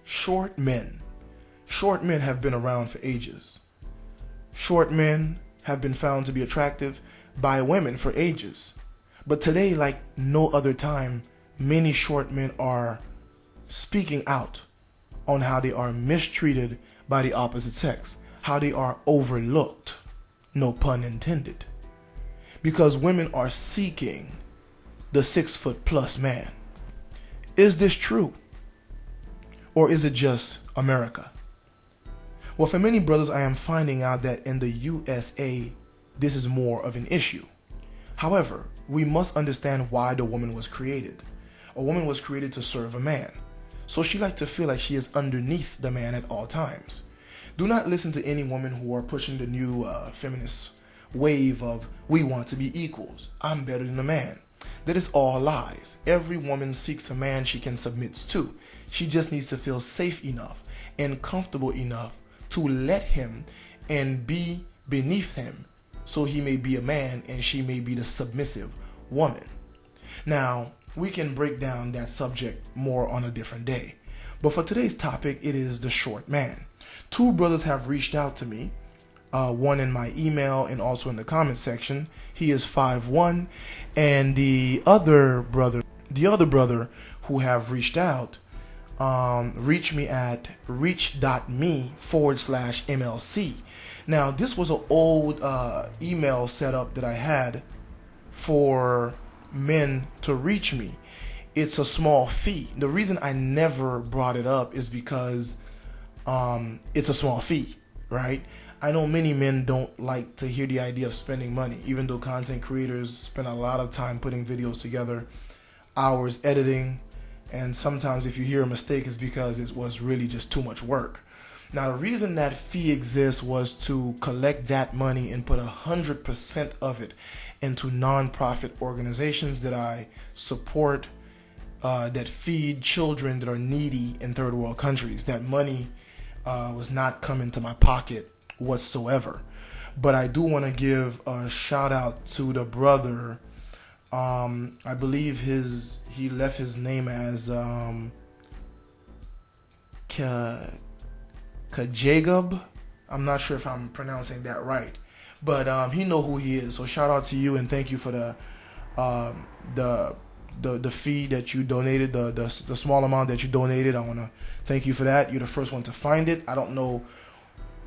Short men. Short men have been around for ages. Short men have been found to be attractive by women for ages. But today, like no other time, many short men are speaking out on how they are mistreated by the opposite sex, how they are overlooked, no pun intended, because women are seeking the 6 foot plus man. Is this true? Or is it just America? Well, for many brothers, I am finding out that in the USA, this is more of an issue. However, we must understand why the woman was created. A woman was created to serve a man. So she likes to feel like she is underneath the man at all times. Do not listen to any women who are pushing the new feminist wave of we want to be equals. I'm better than a man. That is all lies. Every woman seeks a man she can submit to. She just needs to feel safe enough and comfortable enough to let him and be beneath him so he may be a man and she may be the submissive woman. Now, we can break down that subject more on a different day. But for today's topic, it is the short man. Two brothers have reached out to me, one in my email and also in the comment section. He is 5'1", and the other brother who have reached out, reach me at reach.me/MLC. Now, this was an old email setup that I had for men to reach me. It's a small fee. The reason I never brought it up is because it's a small fee, right? I know many men don't like to hear the idea of spending money, even though content creators spend a lot of time putting videos together, hours editing, and sometimes if you hear a mistake, it's because it was really just too much work. Now, the reason that fee exists was to collect that money and put 100% of it into non-profit organizations that I support, that feed children that are needy in third world countries. That money was not coming to my pocket whatsoever. But I do want to give a shout out to the brother. I believe he left his name as Kajagub. I'm not sure if I'm pronouncing that right, but he know who he is. So shout out to you and thank you for the fee that you donated, the small amount that you donated. I want to thank you for that. You're the first one to find it. I don't know,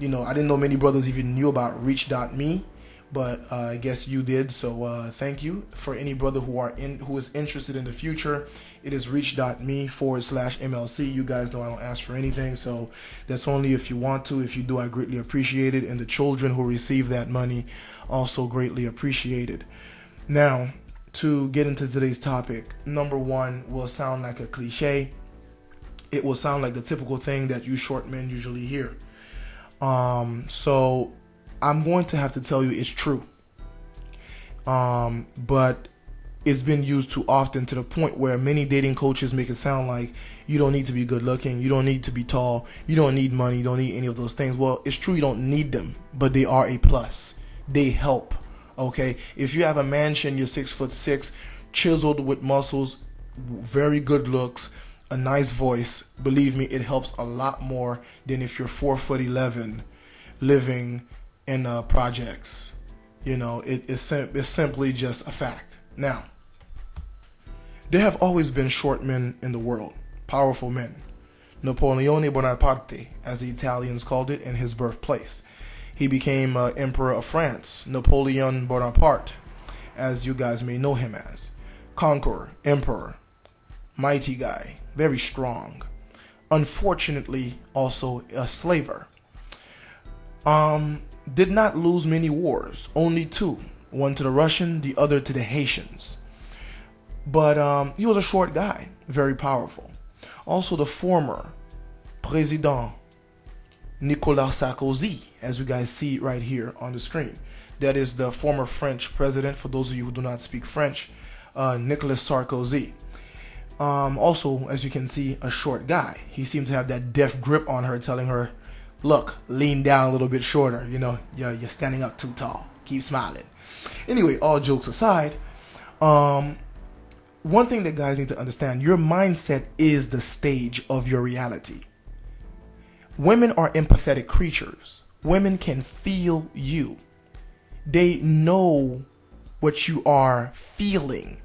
I didn't know many brothers even knew about reach.me, but I guess you did. So thank you. For any brother who is interested in the future, it is reach.me/MLC. You guys know I don't ask for anything, so that's only if you want to. If you do, I greatly appreciate it. And the children who receive that money also greatly appreciate it. Now, to get into today's topic, number one will sound like a cliche. It will sound like the typical thing that you short men usually hear. So I'm going to have to tell you it's true. But it's been used too often to the point where many dating coaches make it sound like you don't need to be good looking, you don't need to be tall, you don't need money, you don't need any of those things. Well, it's true you don't need them, but they are a plus. They help. Okay, if you have a mansion, you're 6'6", chiseled with muscles, very good looks, a nice voice, believe me, it helps a lot more than if you're 4'11", living in projects. It's simply just a fact. Now, there have always been short men in the world, powerful men. Napoleone Bonaparte, as the Italians called it, in his birthplace. He became Emperor of France, Napoleon Bonaparte, as you guys may know him as. Conqueror, emperor, mighty guy, very strong. Unfortunately, also a slaver. Did not lose many wars, only two. One to the Russian, the other to the Haitians. But he was a short guy, very powerful. Also the former President Nicolas Sarkozy, as you guys see right here on the screen. That is the former French president, for those of you who do not speak French, Nicolas Sarkozy. Also, as you can see, a short guy. He seemed to have that deft grip on her, telling her, look, lean down a little bit shorter. You're standing up too tall. Keep smiling. Anyway, all jokes aside, one thing that guys need to understand, your mindset is the stage of your reality. Women are empathetic creatures. Women can feel you. They know what you are feeling,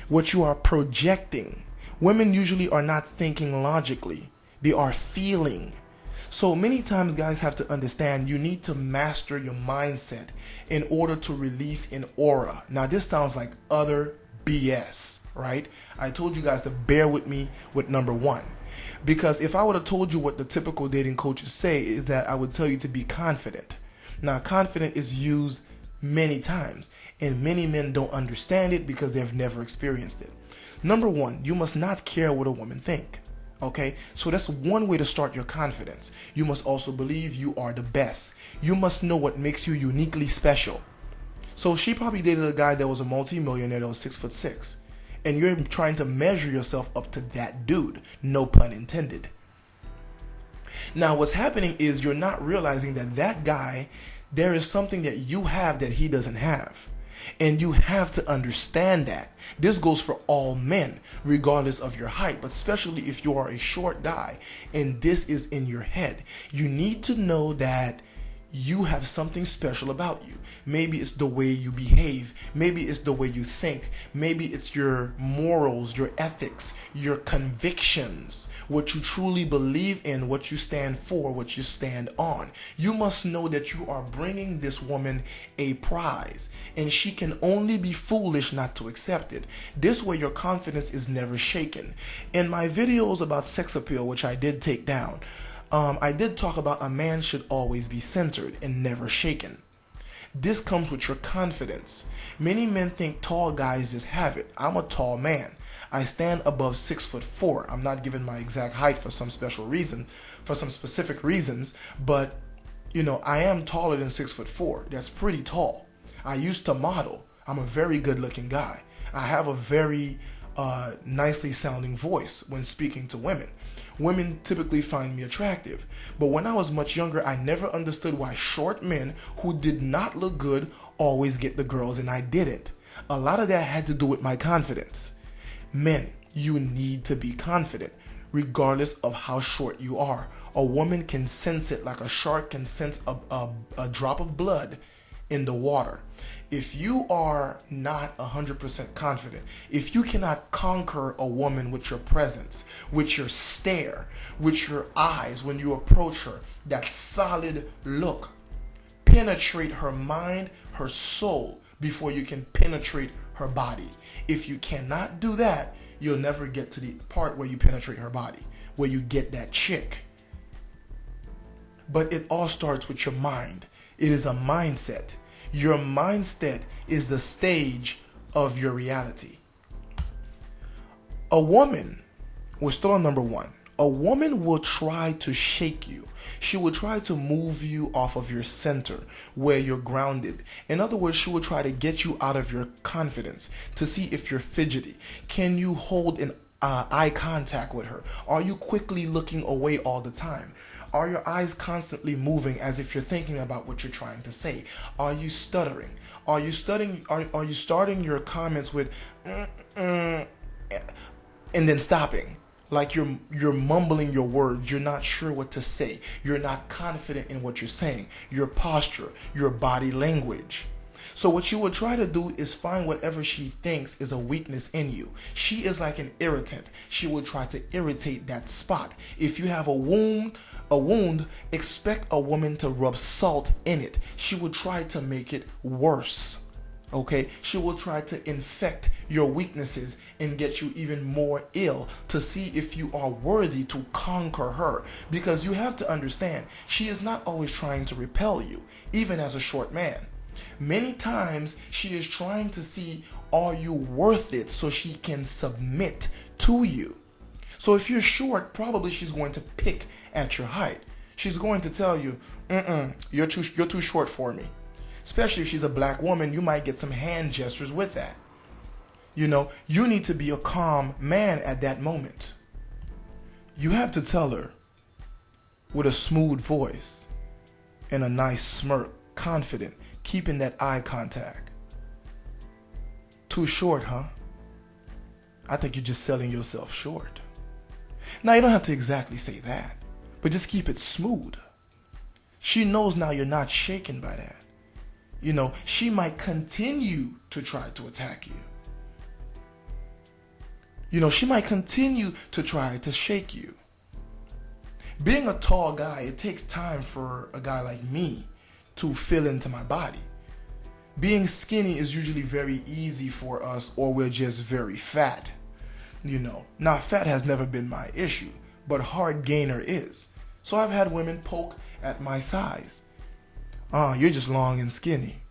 what you are projecting. Women usually are not thinking logically. They are feeling. So many times guys have to understand you need to master your mindset in order to release an aura. Now this sounds like utter BS, right? I told you guys to bear with me with number one. Because if I would have told you what the typical dating coaches say is that I would tell you to be confident. Now confident is used many times and many men don't understand it because they've never experienced it. Number one, you must not care what a woman thinks. Okay, so that's one way to start your confidence. You must also believe you are the best. You must know what makes you uniquely special. So she probably dated a guy that was a multi-millionaire that was 6'6", and you're trying to measure yourself up to that dude. No pun intended. Now what's happening is you're not realizing that that guy, there is something that you have that he doesn't have. And you have to understand that. This goes for all men, regardless of your height, but especially if you are a short guy and this is in your head. You need to know that you have something special about you. Maybe it's the way you behave. Maybe it's the way you think. Maybe it's your morals, your ethics, your convictions, what you truly believe in, what you stand for, what you stand on. You must know that you are bringing this woman a prize, and she can only be foolish not to accept it. This way your confidence is never shaken. In my videos about sex appeal, which I did take down, I did talk about a man should always be centered and never shaken. This comes with your confidence. Many men think tall guys just have it. I'm a tall man. I stand above 6'4". I'm not giving my exact height for some special reason, for some specific reasons, but you know, I am taller than 6'4". That's pretty tall. I used to model. I'm a very good looking guy. I have a very nicely sounding voice when speaking to women. Women typically find me attractive. But when I was much younger, I never understood why short men who did not look good always get the girls and I didn't. A lot of that had to do with my confidence. Men, you need to be confident, regardless of how short you are. A woman can sense it like a shark can sense a drop of blood in the water. If you are not 100% confident, if you cannot conquer a woman with your presence, with your stare, with your eyes when you approach her, that solid look, penetrate her mind, her soul, before you can penetrate her body. If you cannot do that, you'll never get to the part where you penetrate her body, where you get that chick. But it all starts with your mind. It is a mindset. Your mindset is the stage of your reality. A woman, we're still on number one. A woman will try to shake you. She will try to move you off of your center where you're grounded. In other words, she will try to get you out of your confidence to see if you're fidgety. Can you hold an eye contact with her? Are you quickly looking away all the time? Are your eyes constantly moving as if you're thinking about what you're trying to say? Are you stuttering? Are you stuttering? Are you starting your comments with and then stopping? Like you're mumbling your words. You're not sure what to say. You're not confident in what you're saying. Your posture, your body language. So what you will try to do is find whatever she thinks is a weakness in you. She is like an irritant. She will try to irritate that spot. If you have a wound, expect a woman to rub salt in it. She will try to make it worse. Okay? She will try to infect your weaknesses and get you even more ill to see if you are worthy to conquer her. Because you have to understand, she is not always trying to repel you, even as a short man. Many times she is trying to see, are you worth it, so she can submit to you. So if you're short, probably she's going to pick at your height. She's going to tell you, you're too short for me. Especially if she's a black woman, you might get some hand gestures with that. You know, you need to be a calm man at that moment. You have to tell her with a smooth voice and a nice smirk, confident, keeping that eye contact. Too short, huh? I think you're just selling yourself short. Now, you don't have to exactly say that, but just keep it smooth. She knows now you're not shaken by that. You know, she might continue to try to attack you. You know, she might continue to try to shake you. Being a tall guy, it takes time for a guy like me to fill into my body. Being skinny is usually very easy for us, or we're just very fat. You know, now fat has never been my issue, but hard gainer is. So I've had women poke at my size. You're just long and skinny.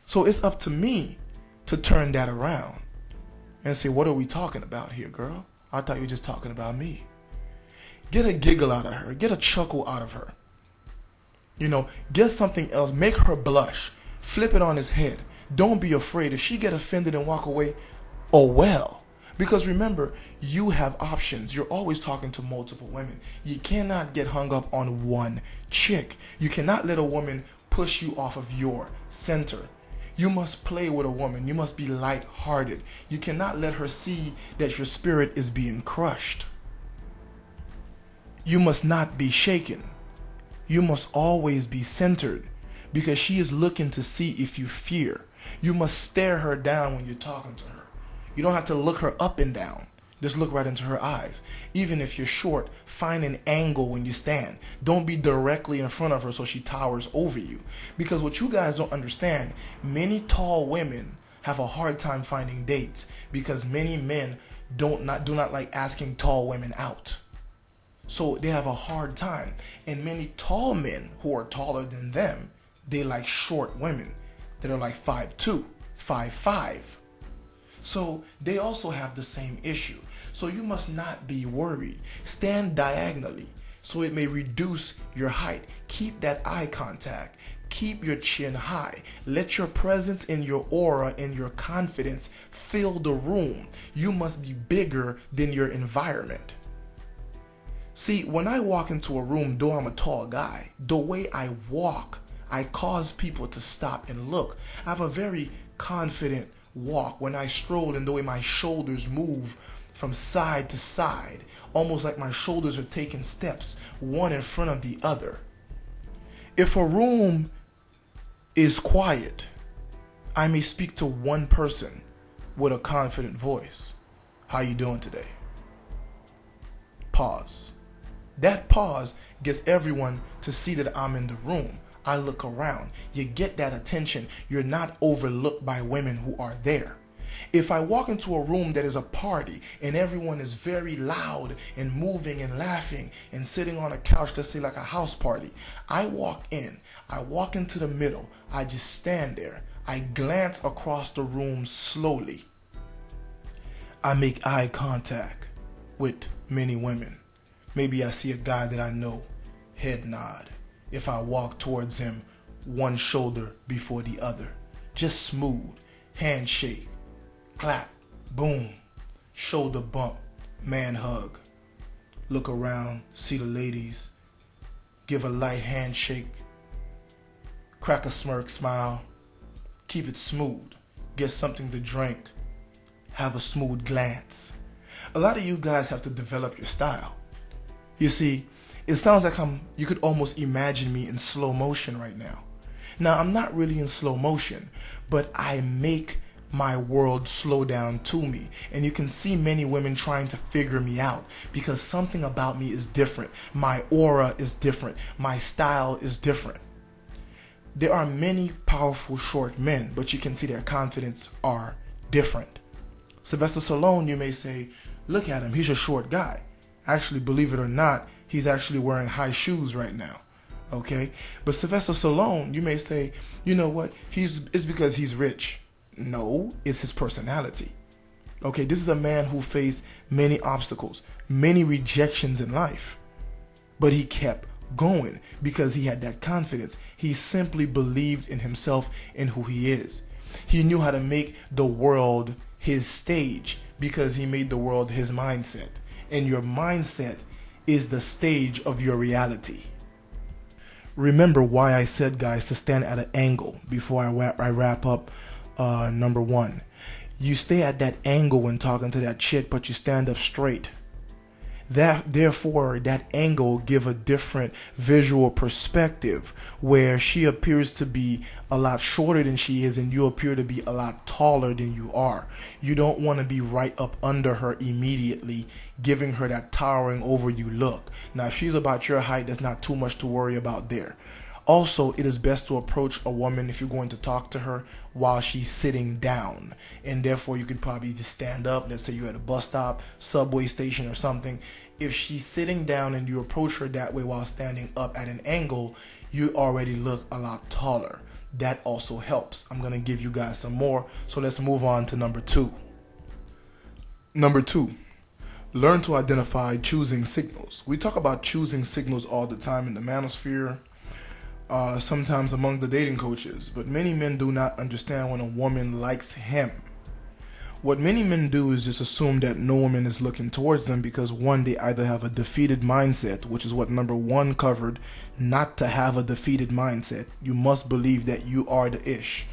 So it's up to me to turn that around and say, what are we talking about here, girl? I thought you were just talking about me. Get a giggle out of her. Get a chuckle out of her. You know, get something else. Make her blush. Flip it on his head. Don't be afraid. If she get offended and walk away, oh well. Because remember, you have options. You're always talking to multiple women. You cannot get hung up on one chick. You cannot let a woman push you off of your center. You must play with a woman. You must be light-hearted. You cannot let her see that your spirit is being crushed. You must not be shaken. You must always be centered, because she is looking to see if you fear. You must stare her down when you're talking to her. You don't have to look her up and down. Just look right into her eyes. Even if you're short, find an angle when you stand. Don't be directly in front of her so she towers over you. Because what you guys don't understand, many tall women have a hard time finding dates because many men do not like asking tall women out. So they have a hard time. And many tall men who are taller than them, they like short women that are like 5'2", 5'5". So they also have the same issue. So you must not be worried. Stand diagonally so it may reduce your height. Keep that eye contact. Keep your chin high. Let your presence and your aura and your confidence fill the room. You must be bigger than your environment. See, when I walk into a room, though I'm a tall guy, the way I walk, I cause people to stop and look. I have a very confident walk when I stroll, and the way my shoulders move from side to side, almost like my shoulders are taking steps, one in front of the other. If a room is quiet, I may speak to one person with a confident voice. How you doing today? Pause. That pause gets everyone to see that I'm in the room. I look around. You get that attention. You're not overlooked by women who are there. If I walk into a room that is a party and everyone is very loud and moving and laughing and sitting on a couch, let's say like a house party, I walk into the middle, I just stand there. I glance across the room slowly. I make eye contact with many women. Maybe I see a guy that I know, head nod. If I walk towards him, one shoulder before the other. Just smooth, handshake, clap, boom, shoulder bump, man hug. Look around, see the ladies, give a light handshake, crack a smirk smile, keep it smooth, get something to drink, have a smooth glance. A lot of you guys have to develop your style. You see, it sounds like you could almost imagine me in slow motion right now. Now, I'm not really in slow motion, but I make my world slow down to me. And you can see many women trying to figure me out because something about me is different. My aura is different. My style is different. There are many powerful short men, but you can see their confidence are different. Sylvester Stallone, you may say, look at him, he's a short guy. Actually, believe it or not, he's actually wearing high shoes right now. Okay? But Sylvester Stallone, you may say, you know what? It's because he's rich. No, it's his personality. Okay, this is a man who faced many obstacles, many rejections in life. But he kept going because he had that confidence. He simply believed in himself and who he is. He knew how to make the world his stage because he made the world his mindset. And your mindset is the stage of your reality. Remember why I said, guys, to stand at an angle before I wrap up number one. You stay at that angle when talking to that chick, but you stand up straight. That therefore that angle give a different visual perspective where she appears to be a lot shorter than she is and you appear to be a lot taller than you are. You don't want to be right up under her immediately, giving her that towering over you look. Now if she's about your height, there's not too much to worry about there. Also, it is best to approach a woman if you're going to talk to her while she's sitting down. And therefore, you could probably just stand up. Let's say you're at a bus stop, subway station, or something. If she's sitting down and you approach her that way while standing up at an angle, you already look a lot taller. That also helps. I'm going to give you guys some more. So let's move on to number 2. Number 2. Learn to identify choosing signals. We talk about choosing signals all the time in the manosphere. Sometimes among the dating coaches, but many men do not understand when a woman likes him. What many men do is just assume that no woman is looking towards them because one, they either have a defeated mindset, which is what number 1 covered, not to have a defeated mindset. You must believe that you are the ish.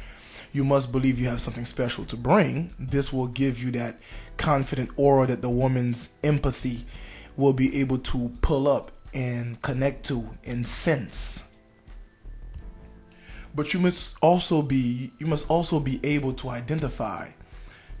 You must believe you have something special to bring. This will give you that confident aura that the woman's empathy will be able to pull up and connect to and sense. But you must also be able to identify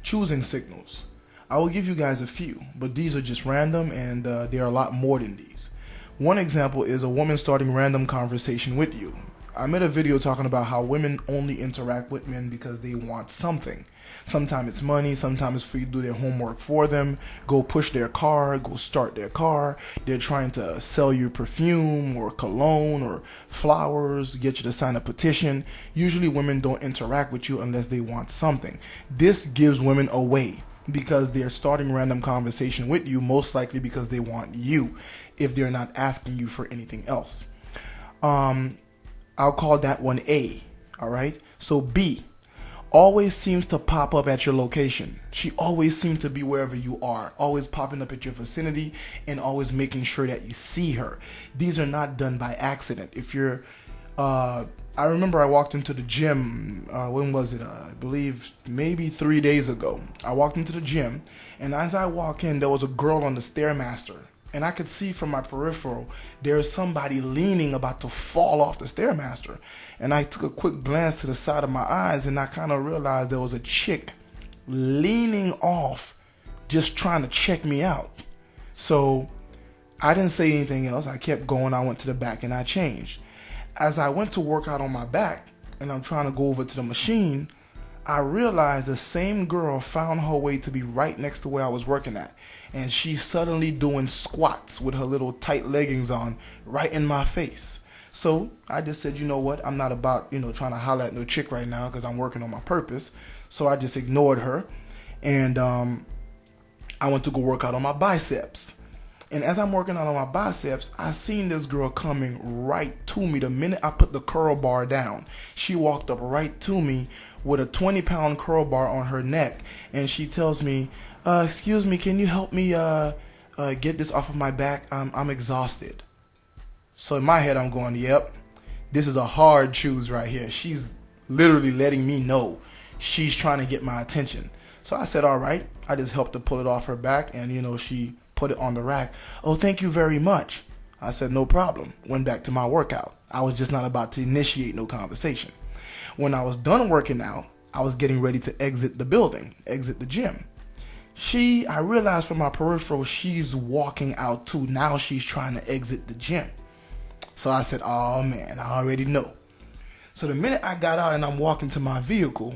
choosing signals. I will give you guys a few, but these are just random and there are a lot more than these. One example is a woman starting random conversation with you. I made a video talking about how women only interact with men because they want something. Sometimes it's money, sometimes it's for you to do their homework for them, go push their car, go start their car. They're trying to sell you perfume or cologne or flowers, get you to sign a petition. Usually women don't interact with you unless they want something. This gives women away because they're starting random conversation with you, most likely because they want you, if they're not asking you for anything else. I'll call that one A. All right. So B, always seems to pop up at your location. She always seems to be wherever you are, always popping up at your vicinity and always making sure that you see her. These are not done by accident. If you're, I remember I walked into the gym, when was it? I believe maybe 3 days ago. I walked into the gym and as I walk in, there was a girl on the Stairmaster. And I could see from my peripheral, there's somebody leaning about to fall off the Stairmaster. And I took a quick glance to the side of my eyes and I kind of realized there was a chick leaning off, just trying to check me out. So I didn't say anything else. I kept going. I went to the back and I changed. As I went to work out on my back and I'm trying to go over to the machine, I realized the same girl found her way to be right next to where I was working at. And she's suddenly doing squats with her little tight leggings on right in my face. So I just said, you know what? I'm not about, trying to holler at no chick right now because I'm working on my purpose. So I just ignored her. And I went to go work out on my biceps. And as I'm working out on my biceps, I seen this girl coming right to me. The minute I put the curl bar down, she walked up right to me with a 20-pound curl bar on her neck. And she tells me, excuse me, can you help me get this off of my back? I'm exhausted. So in my head, I'm going, yep, this is a hard choose right here. She's literally letting me know she's trying to get my attention. So I said, all right. I just helped her pull it off her back. And, she put it on the rack. Oh, thank you very much. I said, no problem. Went back to my workout. I was just not about to initiate no conversation. When I was done working out, I was getting ready to exit the building, exit the gym. I realized from my peripheral, she's walking out too. Now she's trying to exit the gym. So I said, oh man, I already know. So the minute I got out and I'm walking to my vehicle,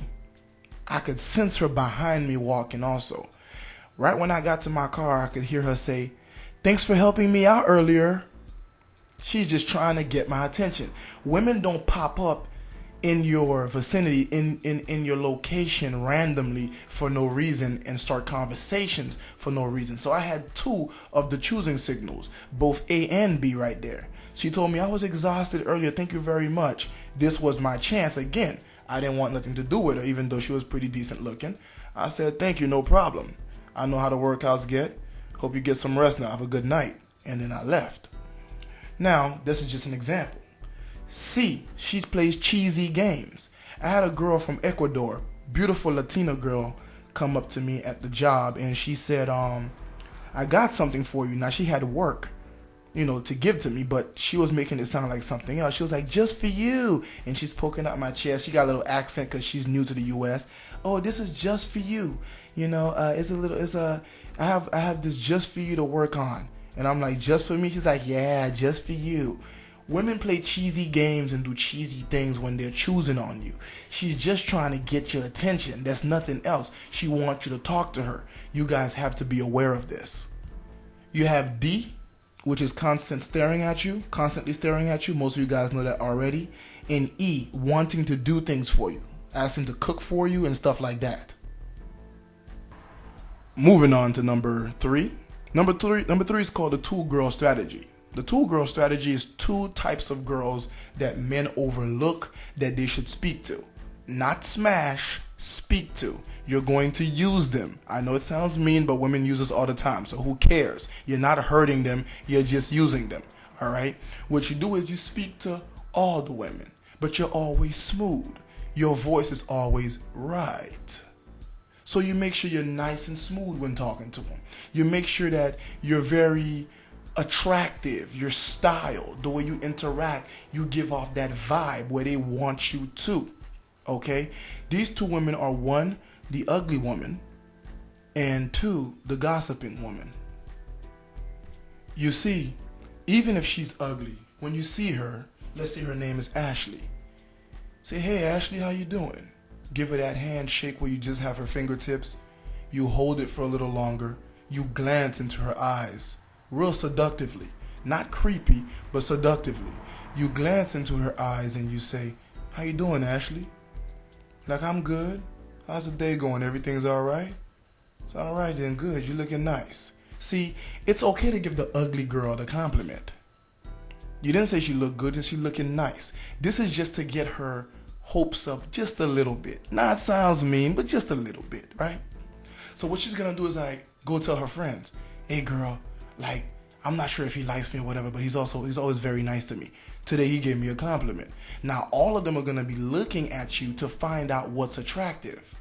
I could sense her behind me walking also. Right when I got to my car, I could hear her say, thanks for helping me out earlier. She's just trying to get my attention. Women don't pop up in your vicinity, in your location randomly for no reason and start conversations for no reason. So I had 2 of the choosing signals, both A and B right there. She told me I was exhausted earlier. Thank you very much. This was my chance again. I didn't want nothing to do with her, even though she was pretty decent looking. I said, thank you, no problem. I know how the workouts get. Hope you get some rest now. Have a good night. And then I left. Now, this is just an example. C, she plays cheesy games. I had a girl from Ecuador, beautiful Latina girl, come up to me at the job and she said, I got something for you. Now she had work, to give to me, but she was making it sound like something else. She was like, just for you. And she's poking out my chest. She got a little accent because she's new to the U.S. Oh, this is just for you. I have this just for you to work on. And I'm like, just for me? She's like, yeah, just for you. Women play cheesy games and do cheesy things when they're choosing on you. She's just trying to get your attention. That's nothing else. She wants you to talk to her. You guys have to be aware of this. You have D, which is constantly staring at you. Most of you guys know that already. And E, wanting to do things for you, asking to cook for you and stuff like that. Moving on to number 3. Number three is called the 2-girl strategy. The 2-girl strategy is 2 types of girls that men overlook that they should speak to. Not smash, speak to. You're going to use them. I know it sounds mean, but women use this all the time, so who cares? You're not hurting them, you're just using them, all right? What you do is you speak to all the women, but you're always smooth. Your voice is always right. So you make sure you're nice and smooth when talking to them. You make sure that you're very attractive, your style, the way you interact, you give off that vibe where they want you to. Okay? These 2 women are 1, the ugly woman, and 2, the gossiping woman. You see, even if she's ugly, when you see her, let's say her name is Ashley. Say, hey Ashley, how you doing? Give her that handshake where you just have her fingertips. You hold it for a little longer. You glance into her eyes, real seductively. Not creepy, but seductively. You glance into her eyes and you say, how you doing, Ashley? Like, I'm good. How's the day going? Everything's all right? It's all right then, good. You're looking nice. See, it's okay to give the ugly girl the compliment. You didn't say she looked good, and she looking nice. This is just to get her hopes up just a little bit. Now, it sounds mean, but just a little bit, right? So what she's going to do is go tell her friends, hey girl, I'm not sure if he likes me or whatever, but he's always very nice to me. Today he gave me a compliment. Now all of them are going to be looking at you to find out what's attractive.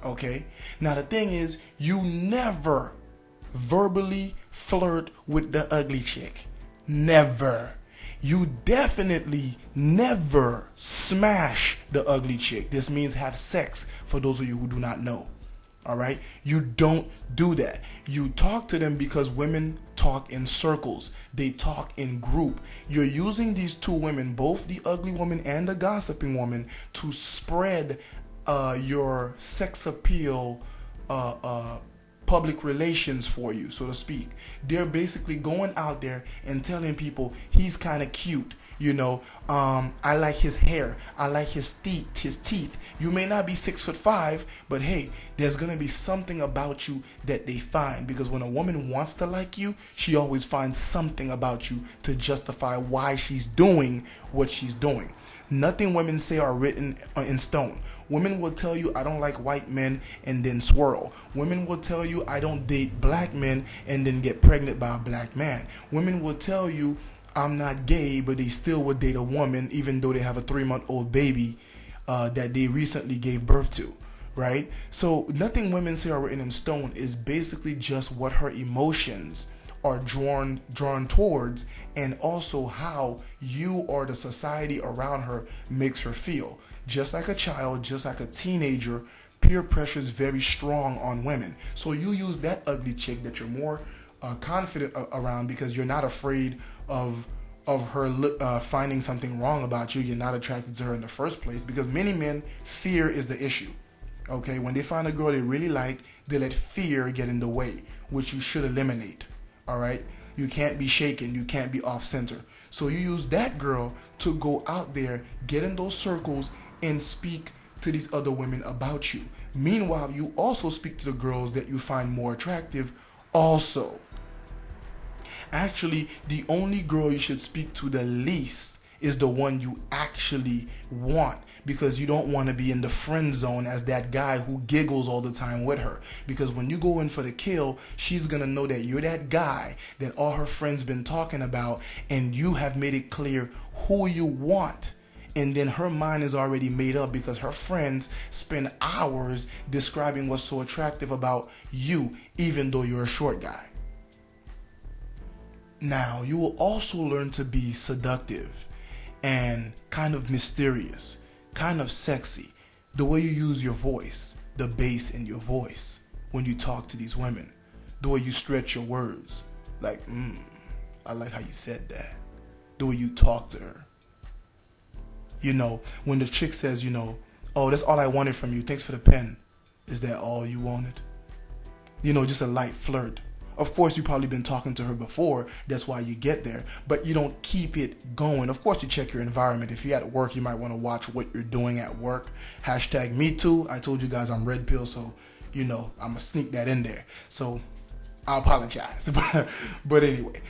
Okay? Now the thing is, you never verbally flirt with the ugly chick. Never. You definitely never smash the ugly chick. This means have sex, for those of you who do not know. All right? You don't do that. You talk to them because women talk in circles. They talk in group. You're using these 2 women, both the ugly woman and the gossiping woman, to spread your sex appeal public relations for you, so to speak. They're basically going out there and telling people he's kind of cute. I like his hair. I like his teeth. You may not be 6'5", but hey, there's going to be something about you that they find, because when a woman wants to like you, she always finds something about you to justify why she's doing what she's doing. Nothing women say are written in stone. Women will tell you, I don't like white men, and then swirl. Women will tell you, I don't date black men, and then get pregnant by a black man. Women will tell you, I'm not gay, but they still would date a woman even though they have a 3-month-old baby that they recently gave birth to, right? So nothing women say are written in stone. Is basically just what her emotions are drawn towards, and also how you or the society around her makes her feel. Just like a child, just like a teenager, peer pressure is very strong on women. So you use that ugly chick that you're more confident around, because you're not afraid of her finding something wrong about you. You're not attracted to her in the first place, because many men, fear is the issue. Okay, when they find a girl they really like, they let fear get in the way, which you should eliminate. All right, you can't be shaken, you can't be off center. So you use that girl to go out there, get in those circles, and speak to these other women about you. Meanwhile, you also speak to the girls that you find more attractive also. Actually, the only girl you should speak to the least is the one you actually want, because you don't want to be in the friend zone as that guy who giggles all the time with her. Because when you go in for the kill, she's going to know that you're that guy that all her friends been talking about, and you have made it clear who you want. And then her mind is already made up, because her friends spend hours describing what's so attractive about you, even though you're a short guy. Now, you will also learn to be seductive and kind of mysterious, kind of sexy. The way you use your voice, the bass in your voice when you talk to these women, the way you stretch your words, like, I like how you said that. The way you talk to her. You know, when the chick says, oh, that's all I wanted from you. Thanks for the pen. Is that all you wanted? Just a light flirt. Of course, you've probably been talking to her before. That's why you get there. But you don't keep it going. Of course, you check your environment. If you're at work, you might want to watch what you're doing at work. #Mgtow. I told you guys I'm red pill, so, I'm going to sneak that in there. So, I apologize. But anyway,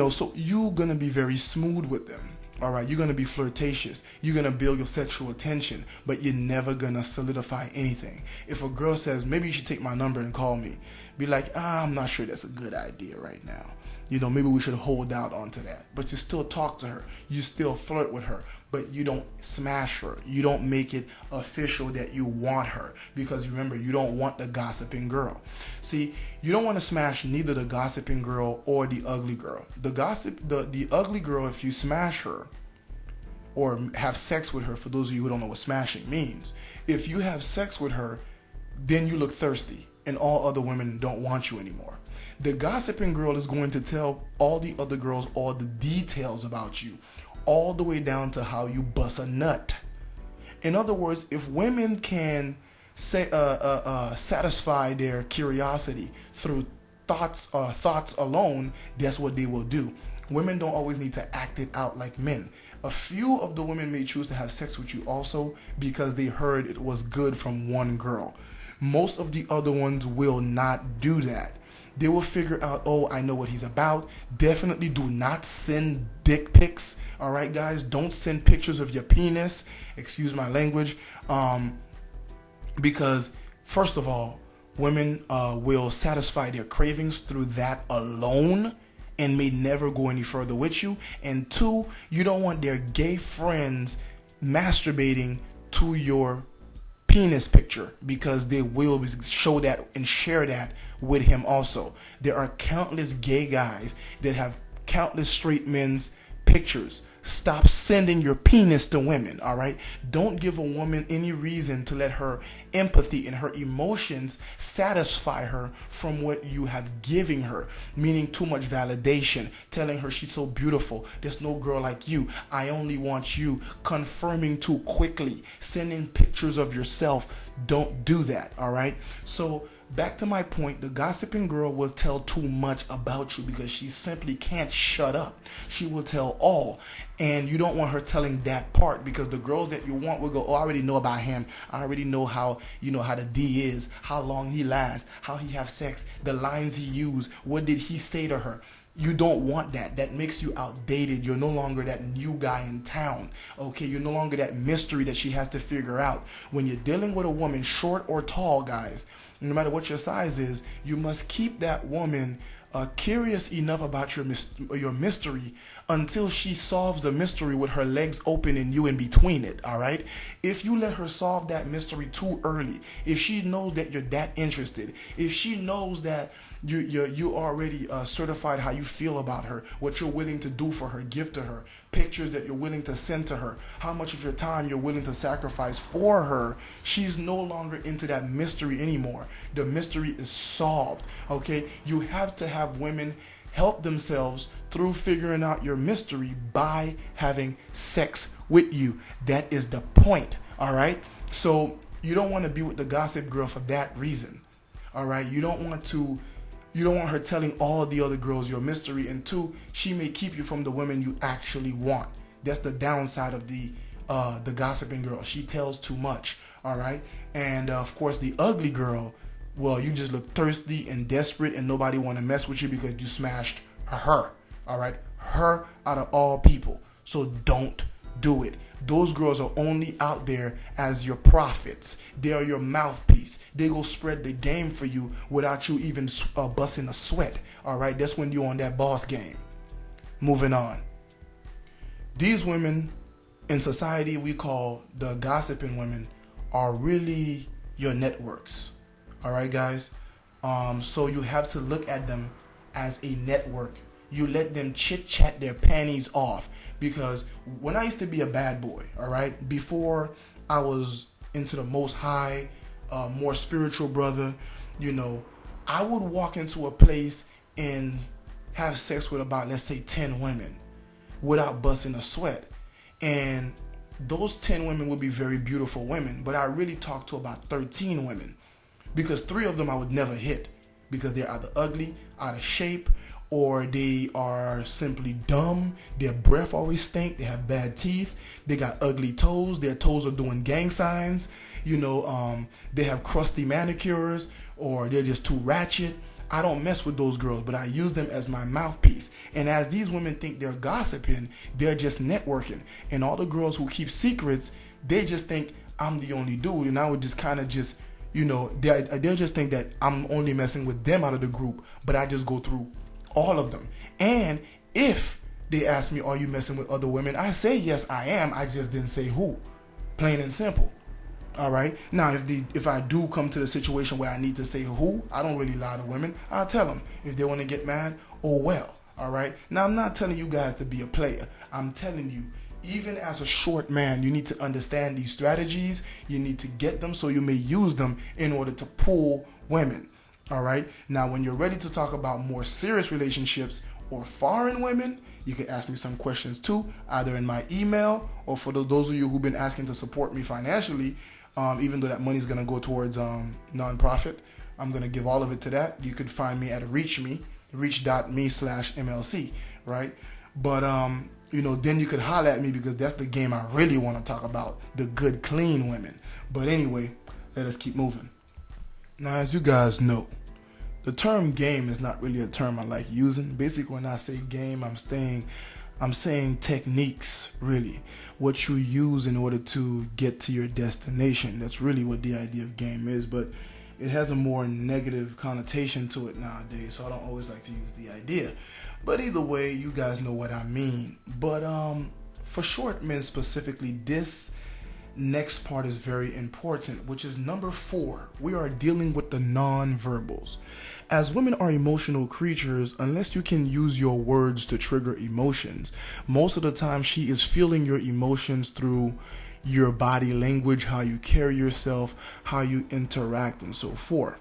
so you're going to be very smooth with them. All right, you're going to be flirtatious. You're going to build your sexual attention, but you're never going to solidify anything. If a girl says, maybe you should take my number and call me, be like, I'm not sure that's a good idea right now. Maybe we should hold out onto that. But you still talk to her. You still flirt with her, but you don't smash her. You don't make it official that you want her, because remember, you don't want the gossiping girl. See, you don't want to smash neither the gossiping girl or the ugly girl. The ugly girl, if you smash her or have sex with her, for those of you who don't know what smashing means, if you have sex with her, then you look thirsty and all other women don't want you anymore. The gossiping girl is going to tell all the other girls all the details about you, all the way down to how you bust a nut. In other words, if women can satisfy their curiosity through thoughts alone, that's what they will do. Women don't always need to act it out like men. A few of the women may choose to have sex with you also because they heard it was good from one girl. Most of the other ones will not do that. They will figure out, oh, I know what he's about. Definitely do not send dick pics. All right, guys, don't send pictures of your penis. Excuse my language. Because first of all, women will satisfy their cravings through that alone and may never go any further with you. And two, you don't want their gay friends masturbating to your penis picture, because they will show that and share that with him also. There are countless gay guys that have countless straight men's pictures. Stop sending your penis to women, all right? Don't give a woman any reason to let her empathy and her emotions satisfy her from what you have given her, meaning too much validation, telling her she's so beautiful, there's no girl like you, I only want you, confirming too quickly, sending pictures of yourself. Don't do that, all right? So back to my point, the gossiping girl will tell too much about you because she simply can't shut up. She will tell all, and you don't want her telling that part, because the girls that you want will go, oh, I already know about him. I already know how, how the D is, how long he lasts, how he have sex, the lines he used, what did he say to her. You don't want that. That makes you outdated. You're no longer that new guy in town. Okay, you're no longer that mystery that she has to figure out. When you're dealing with a woman, short or tall, guys, no matter what your size is, you must keep that woman curious enough about your mystery until she solves the mystery with her legs open and you in between it, all right? If you let her solve that mystery too early, if she knows that you're that interested, if she knows that you already certified how you feel about her, what you're willing to do for her, give to her, pictures that you're willing to send to her, how much of your time you're willing to sacrifice for her, she's no longer into that mystery anymore. The mystery is solved, okay? You have to have women help themselves through figuring out your mystery by having sex with you. That is the point, all right? So you don't want to be with the gossip girl for that reason, all right? You don't want her telling all the other girls your mystery, and two, she may keep you from the women you actually want. That's the downside of the gossiping girl. She tells too much, all right? And of course, the ugly girl, well, you just look thirsty and desperate, and nobody want to mess with you because you smashed her, all right? Her out of all people. So don't do it. Those girls are only out there as your prophets. They are your mouthpiece. They go spread the game for you without you even busting a sweat. All right, that's when you're on that boss game. Moving on. These women in society we call the gossiping women are really your networks. All right, guys. So you have to look at them as a network You let them chit chat their panties off. Because when I used to be a bad boy, all right, before I was into the most high, more spiritual brother, I would walk into a place and have sex with about, let's say, 10 women without busting a sweat. And those 10 women would be very beautiful women, but I really talked to about 13 women, because 3 of them I would never hit, because they're either ugly, out of shape, or they are simply dumb. Their breath always stink. They have bad teeth. They got ugly toes. Their toes are doing gang signs. They have crusty manicures, or they're just too ratchet. I don't mess with those girls, but I use them as my mouthpiece. And as these women think they're gossiping, they're just networking. And all the girls who keep secrets, they just think I'm the only dude, and I would just kind of just, they'll just think that I'm only messing with them out of the group, but I just go through all of them. And if they ask me, are you messing with other women? I say, yes, I am. I just didn't say who. Plain and simple. All right. Now, if I do come to the situation where I need to say who, I don't really lie to women. I'll tell them. If they want to get mad, oh well. All right. Now, I'm not telling you guys to be a player. I'm telling you, even as a short man, you need to understand these strategies. You need to get them so you may use them in order to pull women. All right. Now, when you're ready to talk about more serious relationships or foreign women, you can ask me some questions too, either in my email, or for those of you who've been asking to support me financially, even though that money's going to go towards nonprofit, I'm going to give all of it to that. You could find me at reach.me/MLC, right? But, then you could holler at me, because that's the game I really want to talk about, the good, clean women. But anyway, let us keep moving. Now, as you guys know, the term game is not really a term I like using. Basically, when I say game, I'm saying techniques, really. What you use in order to get to your destination. That's really what the idea of game is, but it has a more negative connotation to it nowadays, so I don't always like to use the idea. But either way, you guys know what I mean. But for short men specifically, this next part is very important, which is number 4. We are dealing with the non-verbals. As women are emotional creatures, unless you can use your words to trigger emotions, most of the time she is feeling your emotions through your body language, how you carry yourself, how you interact, and so forth.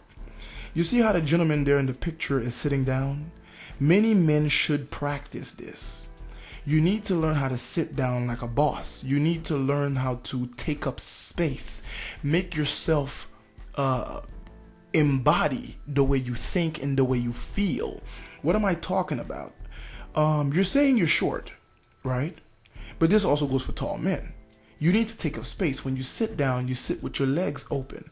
You see how the gentleman there in the picture is sitting down? Many men should practice this. You need to learn how to sit down like a boss. You need to learn how to take up space. Make yourself embody the way you think and the way you feel. What am I talking about? You're saying you're short, right? But this also goes for tall men. You need to take up space. When you sit down, you sit with your legs open.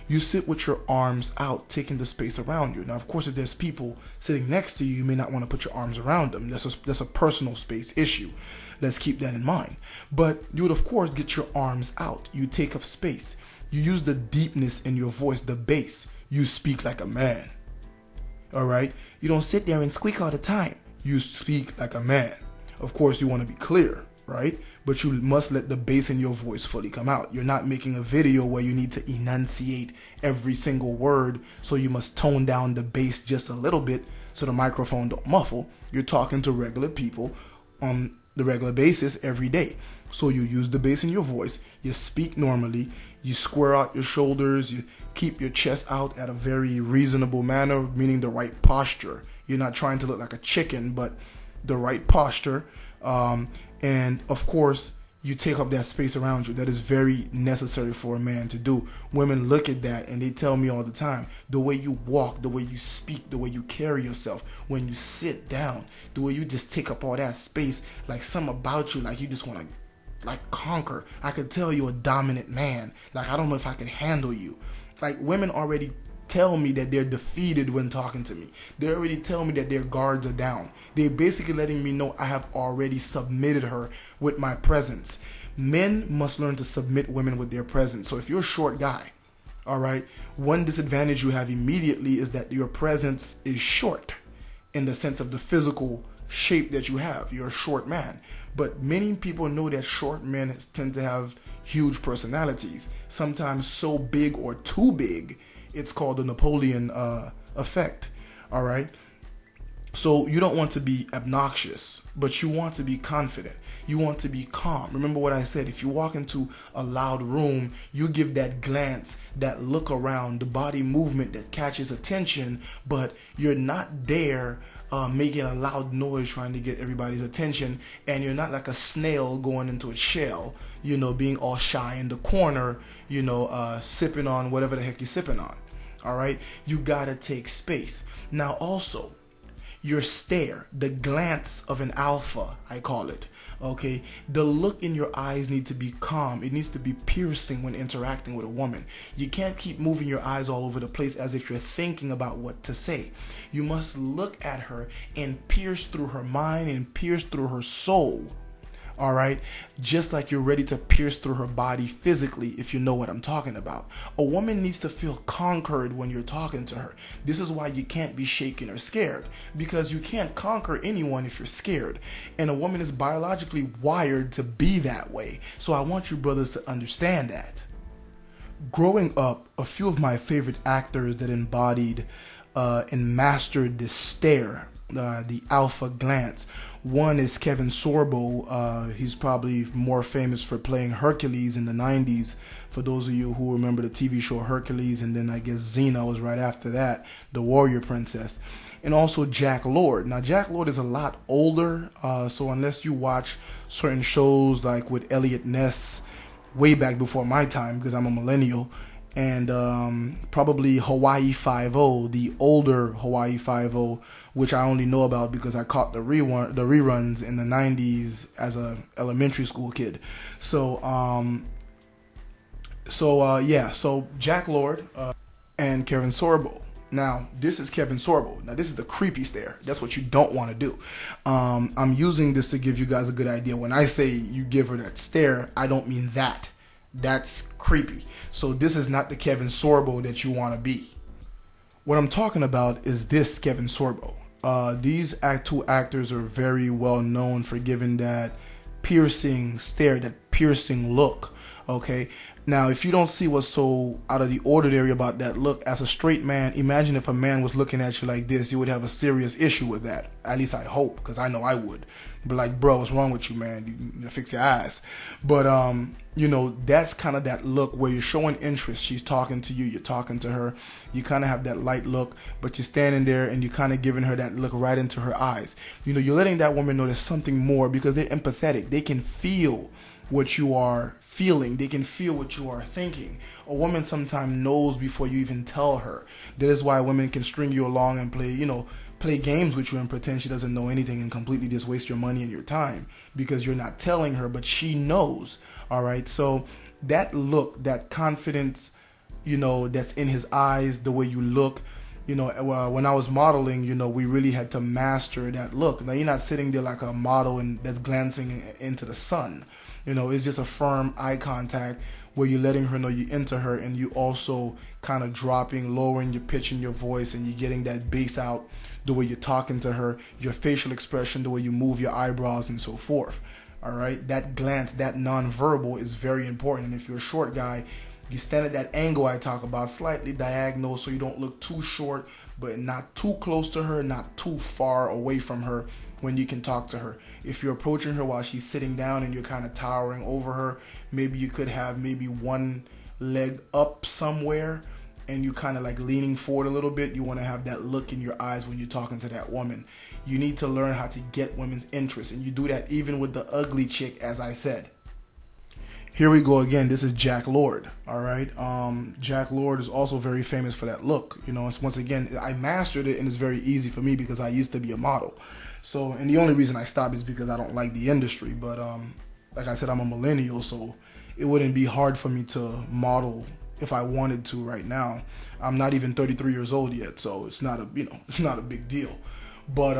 You sit with your arms out, taking the space around you. Now, of course, if there's people sitting next to you, you may not want to put your arms around them. That's a personal space issue. Let's keep that in mind. But you would, of course, get your arms out. You take up space. You use the deepness in your voice, the bass. You speak like a man. All right? You don't sit there and squeak all the time. You speak like a man. Of course, you want to be clear, right? But you must let the bass in your voice fully come out. You're not making a video where you need to enunciate every single word, so you must tone down the bass just a little bit so the microphone don't muffle. You're talking to regular people on the regular basis every day. So you use the bass in your voice, you speak normally, you square out your shoulders, you keep your chest out at a very reasonable manner, meaning the right posture. You're not trying to look like a chicken, but the right posture. And of course, you take up that space around you. That is very necessary for a man to do. Women look at that and they tell me all the time, the way you walk, the way you speak, the way you carry yourself, when you sit down, the way you just take up all that space, like something about you, like you just want to conquer. I could tell you're a dominant man. Like, I don't know if I can handle you. Like, women already tell me that they're defeated when talking to me. They already tell me that their guards are down. They're basically letting me know I have already submitted her with my presence. Men must learn to submit women with their presence. So if you're a short guy, all right, one disadvantage you have immediately is that your presence is short in the sense of the physical shape that you have. You're a short man. But many people know that short men tend to have huge personalities, sometimes so big or too big. It's called the Napoleon effect. All right. So you don't want to be obnoxious, but you want to be confident. You want to be calm. Remember what I said. If you walk into a loud room, you give that glance, that look around, the body movement that catches attention, but you're not there making a loud noise trying to get everybody's attention, and you're not like a snail going into a shell, being all shy in the corner, sipping on whatever the heck you're sipping on. All right? You gotta take space. Now also, your stare, the glance of an alpha, I call it. Okay, the look in your eyes needs to be calm. It needs to be piercing when interacting with a woman. You can't keep moving your eyes all over the place as if you're thinking about what to say. You must look at her and pierce through her mind and pierce through her soul. All right, just like you're ready to pierce through her body physically, if you know what I'm talking about. A woman needs to feel conquered when you're talking to her. This is why you can't be shaken or scared, because you can't conquer anyone if you're scared. And a woman is biologically wired to be that way. So I want you brothers to understand that. Growing up, a few of my favorite actors that embodied and mastered this stare, the alpha glance. One is Kevin Sorbo. He's probably more famous for playing Hercules in the 90s, for those of you who remember the TV show Hercules, and then I guess Xena was right after that, the warrior princess. And also Jack Lord. Now Jack Lord is a lot older, so unless you watch certain shows like with Elliot Ness way back before my time, because I'm a millennial, and probably Hawaii Five-0, the older Hawaii Five-0, which I only know about because I caught the reruns in the 90s as a elementary school kid. So Jack Lord and Kevin Sorbo. Now, this is Kevin Sorbo. Now, this is the creepy stare. That's what you don't want to do. I'm using this to give you guys a good idea. When I say you give her that stare, I don't mean that. That's creepy. So this is not the Kevin Sorbo that you want to be. What I'm talking about is this Kevin Sorbo. These two actors are very well known for giving that piercing stare, that piercing look. Okay. Now, if you don't see what's so out of the ordinary about that look, as a straight man, imagine if a man was looking at you like this, you would have a serious issue with that. At least I hope, because I know I would. But like, bro, what's wrong with you, man? You fix your eyes. But, that's kind of that look where you're showing interest. She's talking to you. You're talking to her. You kind of have that light look, but you're standing there and you're kind of giving her that look right into her eyes. You're letting that woman know there's something more because they're empathetic. They can feel what you are feeling. They can feel what you are thinking. A woman sometimes knows before you even tell her. That is why women can string you along and play games with you and pretend she doesn't know anything and completely just waste your money and your time because you're not telling her, but she knows. All right. So that look, that confidence, that's in his eyes, the way you look, when I was modeling, we really had to master that look. Now, you're not sitting there like a model and that's glancing into the sun. It's just a firm eye contact where you're letting her know you're into her, and you also kind of lowering your pitch in your voice, and you're getting that bass out the way you're talking to her, your facial expression, the way you move your eyebrows and so forth. All right. That glance, that nonverbal is very important. And if you're a short guy, you stand at that angle I talk about, slightly diagonal, so you don't look too short, but not too close to her, not too far away from her when you can talk to her. If you're approaching her while she's sitting down and you're kind of towering over her, maybe you could have maybe one leg up somewhere and you kind of like leaning forward a little bit. You want to have that look in your eyes when you're talking to that woman. You need to learn how to get women's interest, and you do that even with the ugly chick, as I said. Here we go again. This is Jack Lord. All right. Jack Lord is also very famous for that look. It's, once again, I mastered it, and it's very easy for me because I used to be a model. So, and the only reason I stopped is because I don't like the industry. But like I said, I'm a millennial, so it wouldn't be hard for me to model if I wanted to right now. I'm not even 33 years old yet, so it's not a big deal. But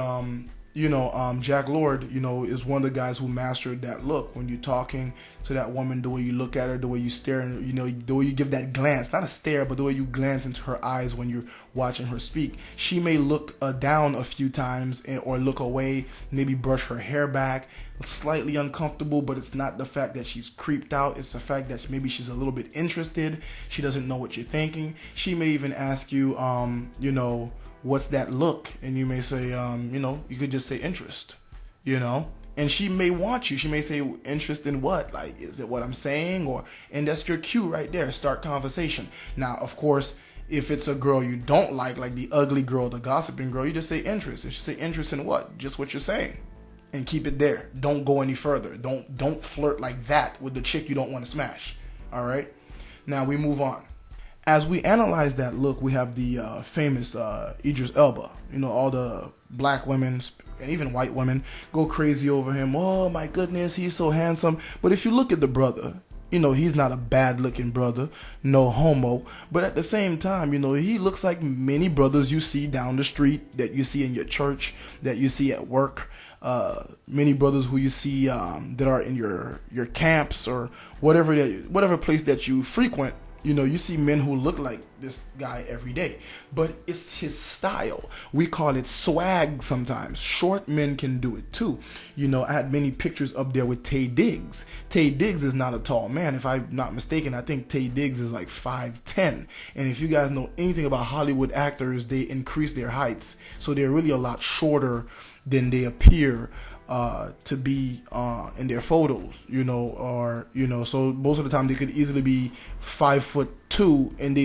Jack Lord, is one of the guys who mastered that look when you're talking to that woman, the way you look at her, the way you stare, the way you give that glance, not a stare, but the way you glance into her eyes when you're watching her speak. She may look down a few times or look away, maybe brush her hair back, slightly uncomfortable, but it's not the fact that she's creeped out. It's the fact that maybe she's a little bit interested. She doesn't know what you're thinking. She may even ask you, what's that look? And you may say, you could just say interest, and she may want you. She may say, interest in what? Like, is it what I'm saying? And that's your cue right there. Start conversation. Now, of course, if it's a girl you don't like the ugly girl, the gossiping girl, you just say interest. And she say interest in what? Just what you're saying. And keep it there. Don't go any further. Don't flirt like that with the chick you don't want to smash. All right? Now we move on. As we analyze that look, we have the famous Idris Elba. All the black women and even white women go crazy over him. Oh my goodness, he's so handsome. But if you look at the brother, he's not a bad looking brother, no homo. But at the same time, he looks like many brothers you see down the street, that you see in your church, that you see at work. Many brothers who you see that are in your camps or whatever place that you frequent. You see men who look like this guy every day, but it's his style. We call it swag sometimes. Short men can do it too. I had many pictures up there with Taye Diggs. Taye Diggs is not a tall man. If I'm not mistaken, I think Taye Diggs is like 5'10". And if you guys know anything about Hollywood actors, they increase their heights. So they're really a lot shorter than they appear to be in their photos, so most of the time they could easily be 5'2", and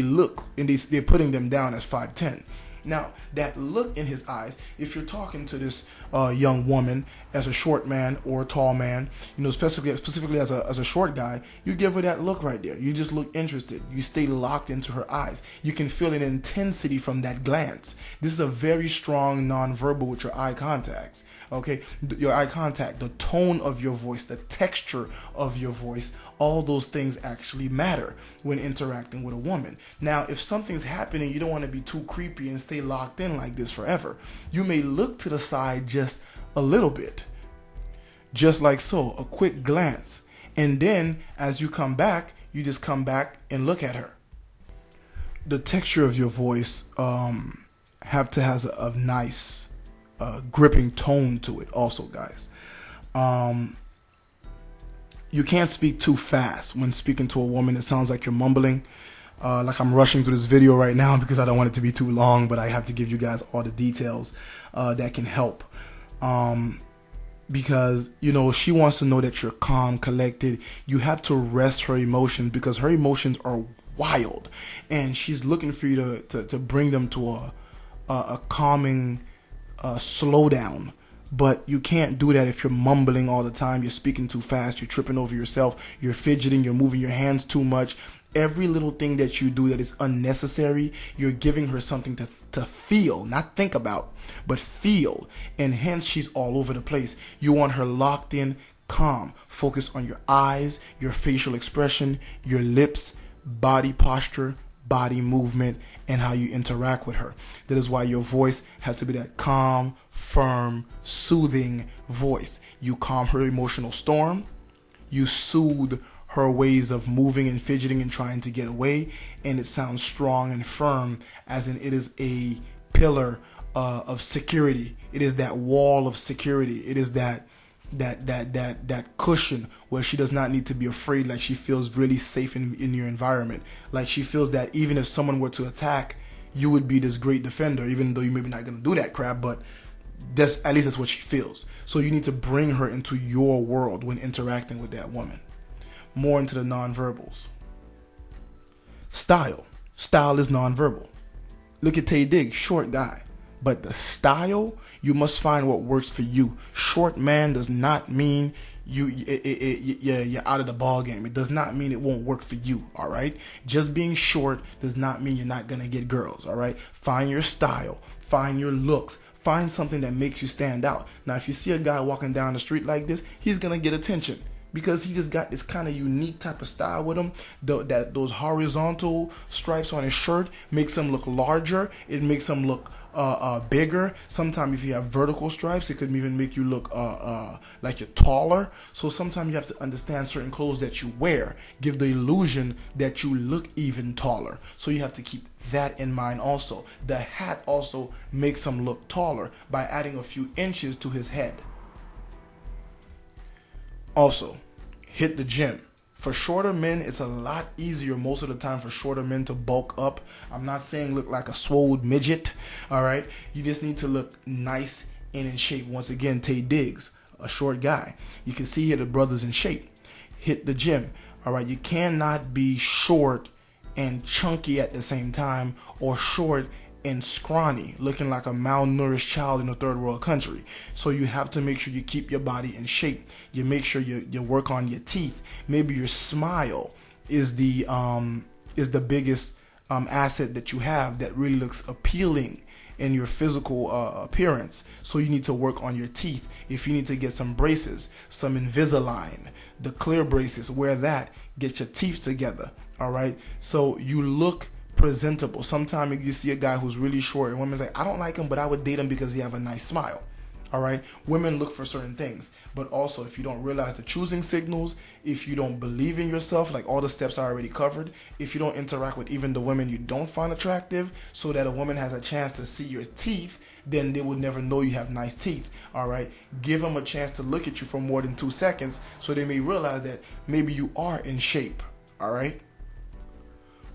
they're putting them down as 5'10". Now that look in his eyes, if you're talking to this young woman as a short man or a tall man, specifically as a short guy, you give her that look right there. You just look interested. You stay locked into her eyes. You can feel an intensity from that glance. This is a very strong nonverbal with your eye contacts. Okay, your eye contact, the tone of your voice, the texture of your voice, all those things actually matter when interacting with a woman. Now, if something's happening, you don't want to be too creepy and stay locked in like this forever. You may look to the side just a little bit, just like so, a quick glance. And then as you come back, you just come back and look at her. The texture of your voice has a nice gripping tone to it also, guys. You can't speak too fast when speaking to a woman. It sounds like you're mumbling, like I'm rushing through this video right now because I don't want it to be too long, but I have to give you guys all the details that can help, because she wants to know that you're calm, collected. You have to rest her emotions because her emotions are wild, and she's looking for you to bring them to a calming slow down. But you can't do that if you're mumbling all the time, you're speaking too fast, you're tripping over yourself, you're fidgeting, you're moving your hands too much. Every little thing that you do that is unnecessary, you're giving her something to feel, not think about, but feel. And hence she's all over the place. You want her locked in, calm, focus on your eyes, your facial expression, your lips, body posture, body movement, and how you interact with her. That is why your voice has to be that calm, firm, soothing voice. You calm her emotional storm. You soothe her ways of moving and fidgeting and trying to get away. And it sounds strong and firm, as in it is a pillar of security. It is that wall of security. It is that cushion where she does not need to be afraid, like she feels really safe in your environment. Like she feels that even if someone were to attack, you would be this great defender, even though you maybe not going to do that crap, but at least that's what she feels. So you need to bring her into your world when interacting with that woman. More into the nonverbals. Style is nonverbal. Look at Taye Diggs, short guy. But the style, you must find what works for you. Short man does not mean you're out of the ball game. It does not mean it won't work for you, all right? Just being short does not mean you're not going to get girls, all right? Find your style. Find your looks. Find something that makes you stand out. Now, if you see a guy walking down the street like this, he's going to get attention because he just got this kind of unique type of style with him. Those horizontal stripes on his shirt makes him look larger. It makes him look bigger. Sometimes if you have vertical stripes, it could even make you look like you're taller. So sometimes you have to understand certain clothes that you wear give the illusion that you look even taller. So you have to keep that in mind also. The hat also makes him look taller by adding a few inches to his head. Also, hit the gym. For shorter men, it's a lot easier most of the time for shorter men to bulk up. I'm not saying look like a swole midget, all right? You just need to look nice and in shape. Once again, Tay Diggs, a short guy. You can see here the brother's in shape. Hit the gym, all right? You cannot be short and chunky at the same time, or short and scrawny, looking like a malnourished child in a third world country. So you have to make sure you keep your body in shape. You make sure you work on your teeth. Maybe your smile is the biggest asset that you have that really looks appealing in your physical appearance. So you need to work on your teeth. If you need to get some braces, some Invisalign, the clear braces, wear that. Get your teeth together. All right. So you look presentable. Sometimes you see a guy who's really short and women's like, I don't like him, but I would date him because he have a nice smile. All right. Women look for certain things, but also if you don't realize the choosing signals, if you don't believe in yourself, like all the steps I already covered, if you don't interact with even the women you don't find attractive, so that a woman has a chance to see your teeth, then they will never know you have nice teeth. All right. Give them a chance to look at you for more than 2 seconds, so they may realize that maybe you are in shape. All right.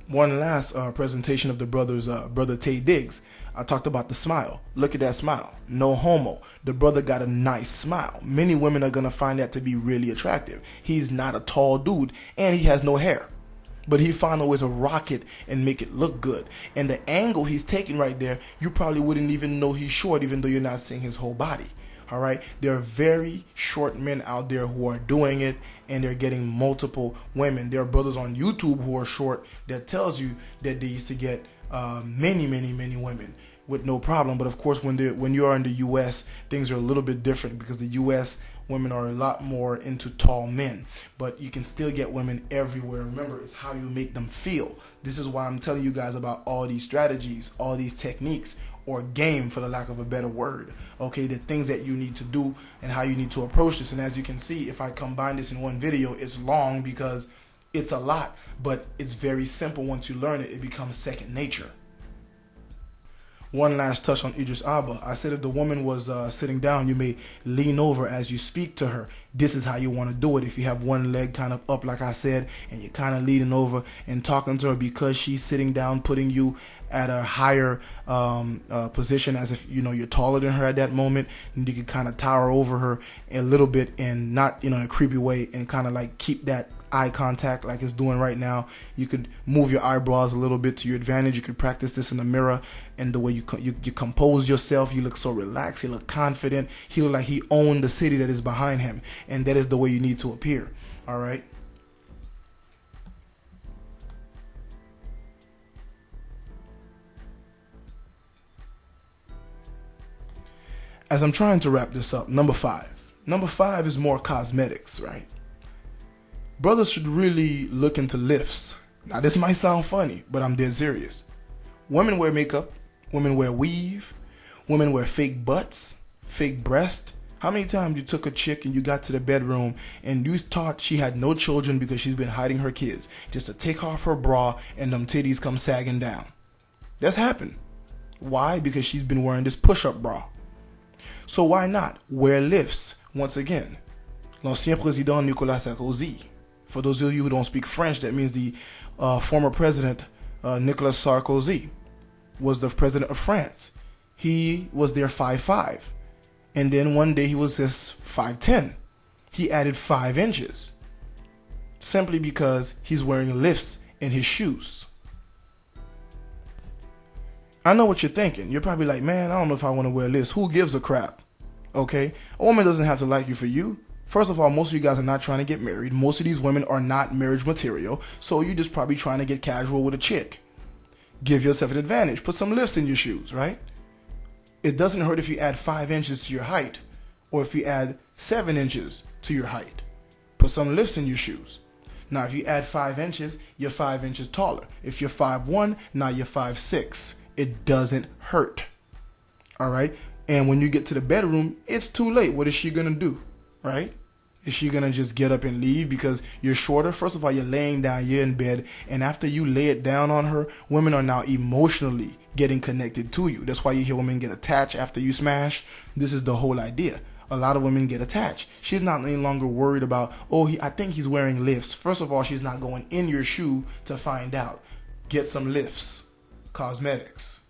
One last presentation of the brother Tay Diggs. I talked about the smile. Look at that smile. No homo. The brother got a nice smile. Many women are going to find that to be really attractive. He's not a tall dude, and he has no hair. But he found a way to rock it and make it look good. And the angle he's taking right there, you probably wouldn't even know he's short, even though you're not seeing his whole body. All right. There are very short men out there who are doing it, and they're getting multiple women. There are brothers on YouTube who are short that tells you that they used to get many women with no problem. But of course, when you are in the U.S., things are a little bit different, because the U.S. women are a lot more into tall men. But you can still get women everywhere. Remember, it's how you make them feel. This is why I'm telling you guys about all these strategies, all these techniques, or game, for the lack of a better word. Okay, the things that you need to do and how you need to approach this. And as you can see, if I combine this in one video, it's long because it's a lot, but it's very simple. Once you learn it, it becomes second nature. One last touch on Idris Elba. I said if the woman was sitting down, you may lean over as you speak to her. This is how you want to do it. If you have one leg kind of up, like I said, and you're kind of leaning over and talking to her because she's sitting down, putting you at a higher position, as if you're taller than her at that moment, and you can kind of tower over her a little bit, and not in a creepy way, and kind of like keep that eye contact like it's doing right now. You could move your eyebrows a little bit to your advantage. You could practice this in the mirror, and the way you compose yourself, you look so relaxed, you look confident, he look like he owned the city that is behind him, and that is the way you need to appear. All right. As I'm trying to wrap this up, number five is more cosmetics, right? Brothers should really look into lifts. Now, this might sound funny, but I'm dead serious. Women wear makeup. Women wear weave. Women wear fake butts, fake breasts. How many times you took a chick and you got to the bedroom and you thought she had no children because she's been hiding her kids, just to take off her bra and them titties come sagging down? That's happened. Why? Because she's been wearing this push-up bra. So why not wear lifts? Once again, l'ancien président Nicolas Sarkozy. For those of you who don't speak French, that means the former president Nicolas Sarkozy was the president of France. He was there 5'5", and then one day he was just 5'10". He added 5 inches simply because he's wearing lifts in his shoes. I know what you're thinking. You're probably like, man, I don't know if I want to wear lifts. Who gives a crap? Okay, a woman doesn't have to like you for you. First of all, most of you guys are not trying to get married. Most of these women are not marriage material, so you're just probably trying to get casual with a chick. Give yourself an advantage. Put some lifts in your shoes, right? It doesn't hurt if you add 5 inches to your height, or if you add 7 inches to your height. Put some lifts in your shoes. Now, if you add 5 inches, you're 5 inches taller. If you're 5'1", now you're 5'6". It doesn't hurt. All right? And when you get to the bedroom, it's too late. What is she going to do? Right? Is she going to just get up and leave because you're shorter? First of all, you're laying down, you're in bed. And after you lay it down on her, women are now emotionally getting connected to you. That's why you hear women get attached after you smash. This is the whole idea. a lot of women get attached. She's not any longer worried about, I think he's wearing lifts. First of all, she's not going in your shoe to find out. Get some lifts. Cosmetics.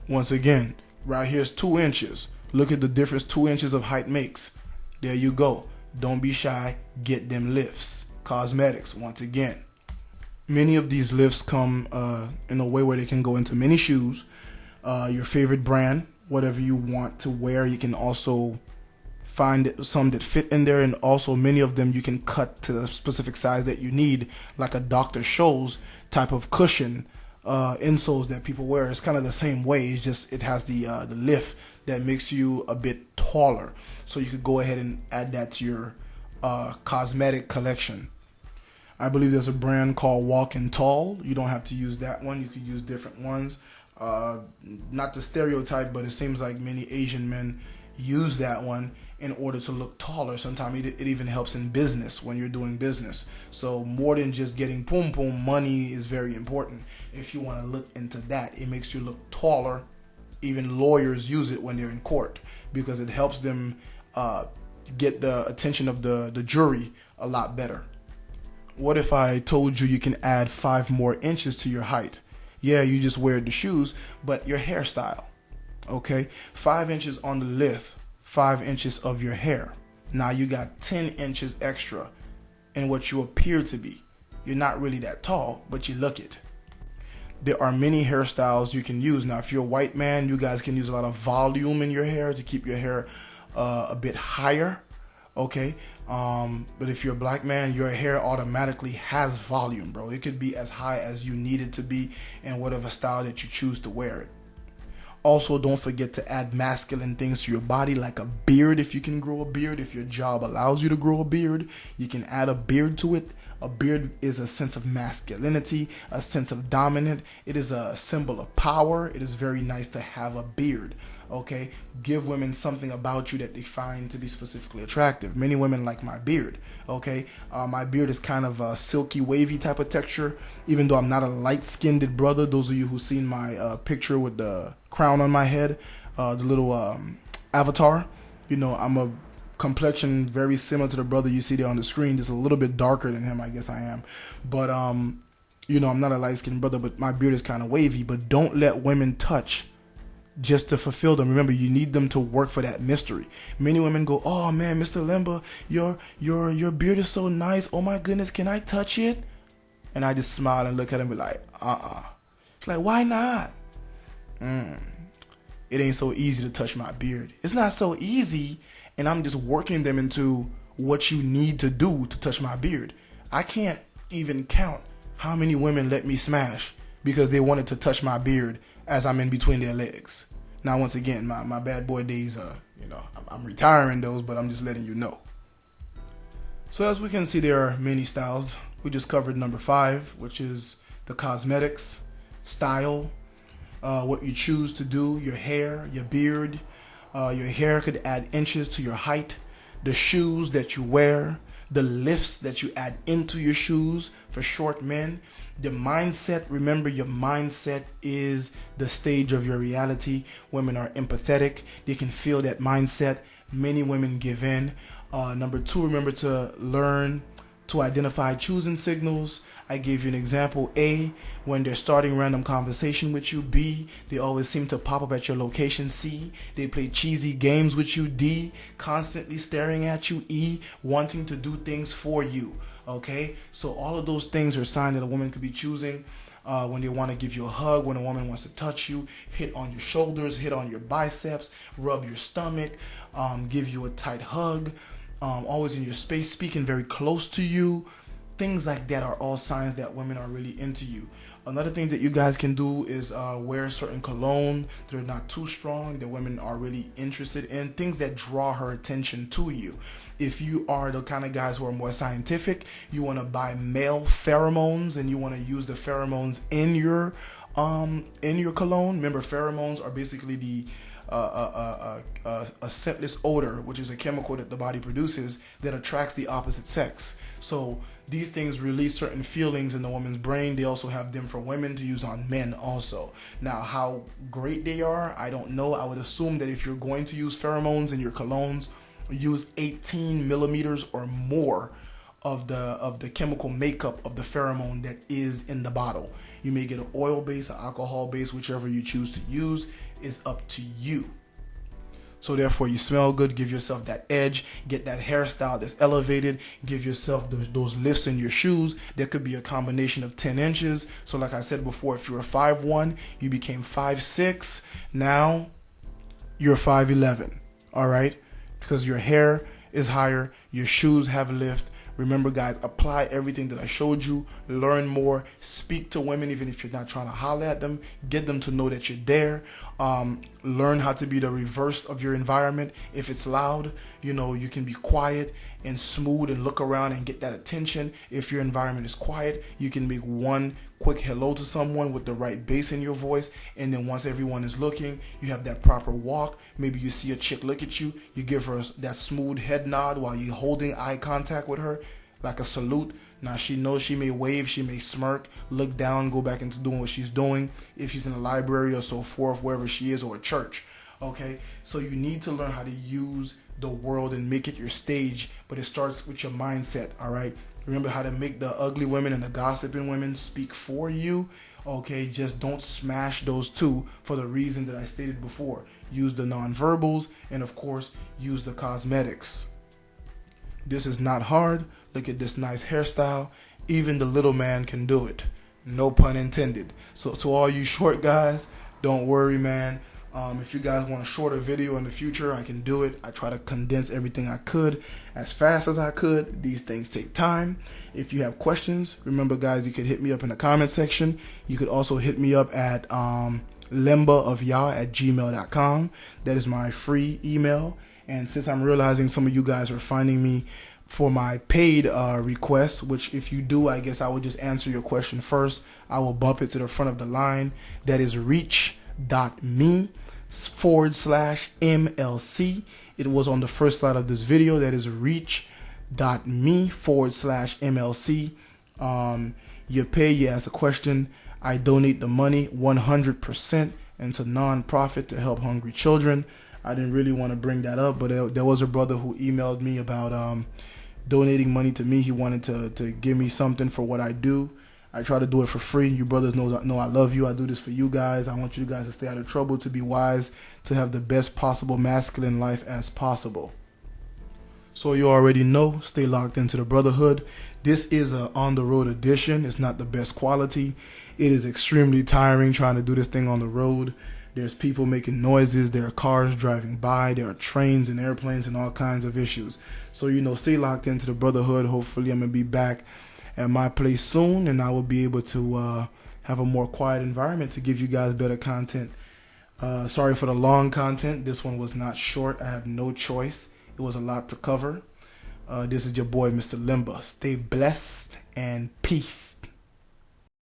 Once again, right here's 2 inches. Look at the difference 2 inches of height makes. There you go. Don't be shy. Get them lifts. Cosmetics, once again. Many of these lifts come in a way where they can go into many shoes. Your favorite brand, whatever you want to wear. You can also find some that fit in there, and also many of them you can cut to the specific size that you need, like a Dr. Scholl's type of cushion insoles that people wear. It's kind of the same way. It's just it has the lift that makes you a bit taller. So you could go ahead and add that to your cosmetic collection. I believe there's a brand called Walking Tall. You don't have to use that one. You could use different ones. Not to stereotype, but it seems like many Asian men use that one in order to look taller. Sometimes it even helps in business when you're doing business. So more than just getting pum pum, money is very important. If you want to look into that, it makes you look taller. Even lawyers use it when they're in court because it helps them get the attention of the jury a lot better. What if I told you you can add 5 more inches to your height? Yeah, you just wear the shoes, but your hairstyle, okay? 5 inches on the lift, 5 inches of your hair. Now you got 10 inches extra in what you appear to be. You're not really that tall, but you look it. There are many hairstyles you can use. Now, if you're a white man, you guys can use a lot of volume in your hair to keep your hair a bit higher, okay? But if you're a black man, your hair automatically has volume, bro. It could be as high as you need it to be in whatever style that you choose to wear it. Also, don't forget to add masculine things to your body, like a beard if you can grow a beard. If your job allows you to grow a beard, you can add a beard to it. A beard is a sense of masculinity, a sense of dominant. It is a symbol of power. It is very nice to have a beard. Okay, give women something about you that they find to be specifically attractive. Many women like my beard. Okay, my beard is kind of a silky, wavy type of texture. Even though I'm not a light-skinned brother, those of you who've seen my picture with the crown on my head, the little avatar, you know, I'm a complexion very similar to the brother you see there on the screen, just a little bit darker than him. I guess I am, but you know, I'm not a light-skinned brother, but my beard is kind of wavy. But don't let women touch just to fulfill them. Remember, you need them to work for that mystery. Many women go, "Oh man, Mr. Limba, your beard is so nice. Oh my goodness, can I touch it?" And I just smile and look at them and be like, It's like, why not? It ain't so easy to touch my beard. It's not so easy, and I'm just working them into what you need to do to touch my beard. I can't even count how many women let me smash because they wanted to touch my beard as I'm in between their legs. Now, once again, my bad boy days are, I'm retiring those, but I'm just letting you know. So as we can see, there are many styles. We just covered number 5, which is the cosmetics, style, what you choose to do, your hair, your beard. Your hair could add inches to your height, the shoes that you wear, the lifts that you add into your shoes for short men, the mindset. Remember, your mindset is the stage of your reality. Women are empathetic. They can feel that mindset. Many women give in. Number 2, remember to learn to identify choosing signals. I gave you an example. A, when they're starting random conversation with you. B, they always seem to pop up at your location. C, they play cheesy games with you. D, constantly staring at you. E, wanting to do things for you. Okay, so all of those things are a sign that a woman could be choosing. When they want to give you a hug, when a woman wants to touch you, hit on your shoulders, hit on your biceps, rub your stomach, give you a tight hug, always in your space, speaking very close to you. Things like that are all signs that women are really into you. Another thing that you guys can do is wear certain cologne that are not too strong, that women are really interested in. Things that draw her attention to you. If you are the kind of guys who are more scientific, you want to buy male pheromones and you want to use the pheromones in your cologne. Remember, pheromones are basically the a scentless odor, which is a chemical that the body produces that attracts the opposite sex. So these things release certain feelings in the woman's brain. They also have them for women to use on men also. Now, how great they are, I don't know. I would assume that if you're going to use pheromones in your colognes, use 18 millimeters or more of the chemical makeup of the pheromone that is in the bottle. You may get an oil base, an alcohol base, whichever you choose to use is up to you. So therefore, you smell good, give yourself that edge, get that hairstyle that's elevated, give yourself those lifts in your shoes. There could be a combination of 10 inches. So like I said before, if you were 5'1", you became 5'6", now you're 5'11", all right? Because your hair is higher, your shoes have lift. Remember, guys, apply everything that I showed you. Learn more. Speak to women, even if you're not trying to holler at them. Get them to know that you're there. Learn how to be the reverse of your environment. If it's loud, you can be quiet and smooth and look around and get that attention. If your environment is quiet, you can make one quick hello to someone with the right bass in your voice, and then once everyone is looking, you have that proper walk. Maybe you see a chick look at you, you give her that smooth head nod while you're holding eye contact with her, like a salute. Now she knows she may wave, she may smirk, look down, go back into doing what she's doing, if she's in a library or so forth, wherever she is, or a church. Okay, so you need to learn how to use the world and make it your stage, but it starts with your mindset. All right, remember how to make the ugly women and the gossiping women speak for you. Okay, just don't smash those two for the reason that I stated before. Use the nonverbals, and of course use the cosmetics. This is not hard. Look at this nice hairstyle. Even the little man can do it, no pun intended. So to all you short guys, don't worry, man. If you guys want a shorter video in the future, I can do it. I try to condense everything I could as fast as I could. These things take time. If you have questions, remember, guys, you could hit me up in the comment section. You could also hit me up at lembaofya@gmail.com. That is my free email. And since I'm realizing some of you guys are finding me for my paid requests, which if you do, I guess I will just answer your question first. I will bump it to the front of the line. That is reach.me/MLC. It was on the first slide of this video. That is reach.me/MLC. You pay, you ask a question. I donate the money 100% into nonprofit to help hungry children. I didn't really want to bring that up, but there was a brother who emailed me about donating money to me. He wanted to give me something for what I do. I try to do it for free. You brothers know I love you. I do this for you guys. I want you guys to stay out of trouble, to be wise, to have the best possible masculine life as possible. So you already know, stay locked into the brotherhood. This is a on-the-road edition. It's not the best quality. It is extremely tiring trying to do this thing on the road. There's people making noises. There are cars driving by. There are trains and airplanes and all kinds of issues. So, stay locked into the brotherhood. Hopefully, I'm going to be back at my place soon, and I will be able to have a more quiet environment to give you guys better content. Sorry for the long content. This one was not short. I have no choice. It was a lot to cover. This is your boy, Mr. Lemba. Stay blessed and peace.